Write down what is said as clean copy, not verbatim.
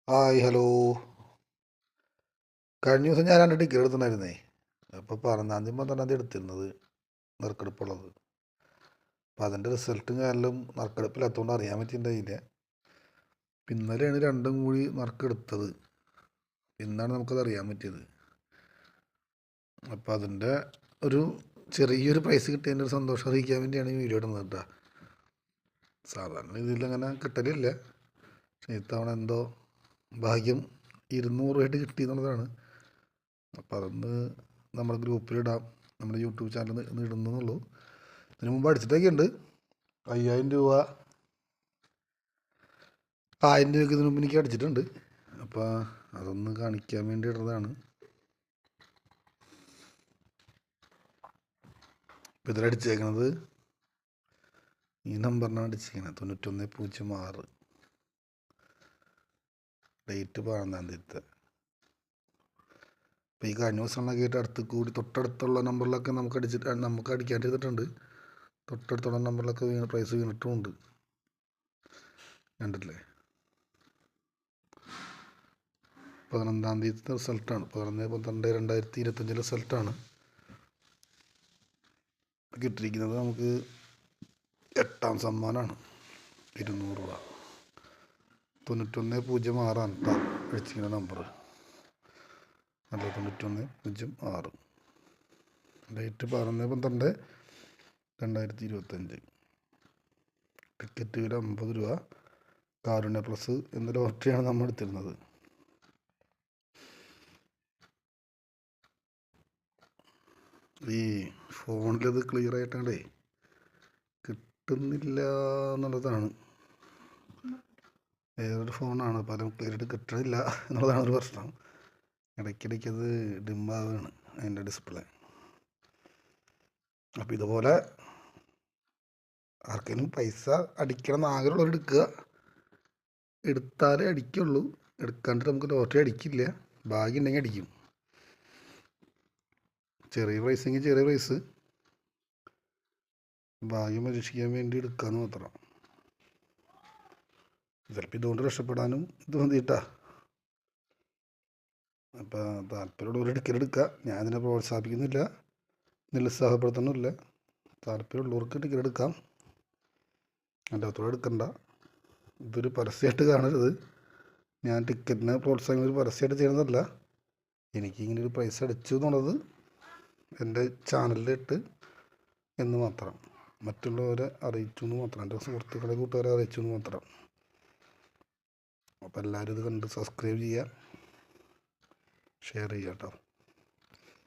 Hi hello. കഴിഞ്ഞ ദിവസം ഞാൻ 2 ടിക്കറ്റ് എടുത്തിട്ടുണ്ടായിരുന്നേ. അപ്പോൾ 11-12 എടുത്തിരുന്നത് നറുക്കെടുപ്പുള്ളത്. അപ്പോൾ അതിൻ്റെ റിസൾട്ടും കാരണം നറുക്കെടുപ്പില്ലാത്തതുകൊണ്ട് അറിയാൻ പറ്റിയിട്ടുണ്ടായില്ല. ഇന്നലെയാണ് രണ്ടും കൂടി നറുക്കെടുത്തത്. ഇന്നാണ് നമുക്കത് അറിയാൻ പറ്റിയത്. അപ്പോൾ അതിൻ്റെ ഒരു ചെറിയൊരു പ്രൈസ് കിട്ടിയതിൻ്റെ ഒരു സന്തോഷം അറിയിക്കാൻ വേണ്ടിയാണ് ഈ വീഡിയോ ഇടുന്നത് കേട്ടോ. സാധാരണ ഇതിലങ്ങനെ കിട്ടലില്ല, പക്ഷേ ഇത്തവണ എന്തോ ഭാഗ്യം 200 രൂപയായിട്ട് കിട്ടി എന്നുള്ളതാണ്. അപ്പോൾ അതൊന്ന് നമ്മുടെ ഗ്രൂപ്പിലിടാം, നമ്മുടെ യൂട്യൂബ് ചാനലിൽ ഇടുന്നുള്ളൂ. ഇതിന് മുമ്പ് അടിച്ചിട്ടൊക്കെ ഉണ്ട്. 5000 രൂപ 1000 രൂപയ്ക്ക് ഇതിന് മുമ്പ് എനിക്ക് അടിച്ചിട്ടുണ്ട്. അപ്പോൾ അതൊന്ന് കാണിക്കാൻ വേണ്ടി ഇടുന്നതാണ്. ഇപ്പോൾ ഇതിലടിച്ചേക്കണത് ഈ നമ്പറിനാണ് അടിച്ചിരിക്കുന്നത്, 9106. ഡേറ്റ് 12-ാം. അപ്പോൾ ഈ കഴിഞ്ഞ ദിവസങ്ങളൊക്കെ ആയിട്ട് അടുത്ത് കൂടി തൊട്ടടുത്തുള്ള നമ്പറിലൊക്കെ നമുക്ക് അടിക്കാണ്ടിരുന്നിട്ടുണ്ട്. തൊട്ടടുത്തുള്ള നമ്പറിലൊക്കെ പ്രൈസ് വീണിട്ടുമുണ്ട്. കണ്ടില്ലേ? 11-ാം റിസൾട്ടാണ്. 11-12-2025 റിസൾട്ടാണ് കിട്ടിയിരിക്കുന്നത്. നമുക്ക് 8ാം സമ്മാനമാണ് 200 രൂപ. 9106 കേട്ടോ അടിച്ചിരിക്കുന്ന നമ്പർ. അല്ല, 9106. ഡേറ്റ് 11-12-2025. ടിക്കറ്റ് വില 50 രൂപ. കാരുണ്യ പ്ലസ് എന്ന ലോട്ടറിയാണ് നമ്മൾ എടുത്തിരുന്നത്. ഈ ഫോണിലത് ക്ലിയർ ആയിട്ടാണ്ടേ കിട്ടുന്നില്ല എന്നുള്ളതാണ്. വേറൊരു ഫോണാണ്, പല ക്ലിയറായിട്ട് കിട്ടണില്ല എന്നുള്ളതാണ് ഒരു പ്രശ്നം. ഇടയ്ക്കിടയ്ക്ക് അത് ഡിമ്മാവുകയാണ് അതിൻ്റെ ഡിസ്പ്ലേ. അപ്പോൾ ഇതുപോലെ ആർക്കെങ്കിലും പൈസ അടിക്കണം എന്ന് ആഗ്രഹമുള്ളവർ എടുക്കുക. എടുത്താലേ അടിക്കുള്ളൂ. എടുക്കാണ്ട് നമുക്ക് ലോട്ടറി അടിക്കില്ല. ഭാഗ്യം ഉണ്ടെങ്കിൽ അടിക്കും. ചെറിയ പ്രൈസെങ്കിൽ ചെറിയ പ്രൈസ്, ഭാഗ്യം പരീക്ഷിക്കാൻ വേണ്ടി എടുക്കാമെന്ന് മാത്രം. ചിലപ്പോൾ ഇതുകൊണ്ട് രക്ഷപ്പെടാനും ഇത് മതിയിട്ടാ. അപ്പോൾ താല്പര്യമുള്ളവർ ടിക്കറ്റ് ഞാൻ അതിനെ പ്രോത്സാഹിപ്പിക്കുന്നില്ല, നിരുത്സാഹപ്പെടുത്തുന്നില്ല. താല്പര്യമുള്ളവർക്ക് ടിക്കറ്റ് എടുക്കാം, എൻ്റെ അകത്തോടെ എടുക്കണ്ട. ഇതൊരു പരസ്യമായിട്ട് കാണരുത്. ഞാൻ ടിക്കറ്റിനെ പ്രോത്സാഹിപ്പിക്കുന്ന ഒരു പരസ്യമായിട്ട് ചെയ്യുന്നതല്ല. എനിക്കിങ്ങനെ ഒരു പൈസ അടിച്ചു എന്നുള്ളത് എൻ്റെ ചാനലിലിട്ട് എന്ന് മാത്രം. മറ്റുള്ളവരെ അറിയിച്ചു എന്ന് മാത്രം, എൻ്റെ സുഹൃത്തുക്കളെ കൂട്ടുകാരെ അറിയിച്ചു എന്ന് മാത്രം. അപ്പോൾ എല്ലാവരും ഇത് കണ്ട് സബ്സ്ക്രൈബ് ചെയ്യുക, ഷെയർ ചെയ്യുക കേട്ടോ.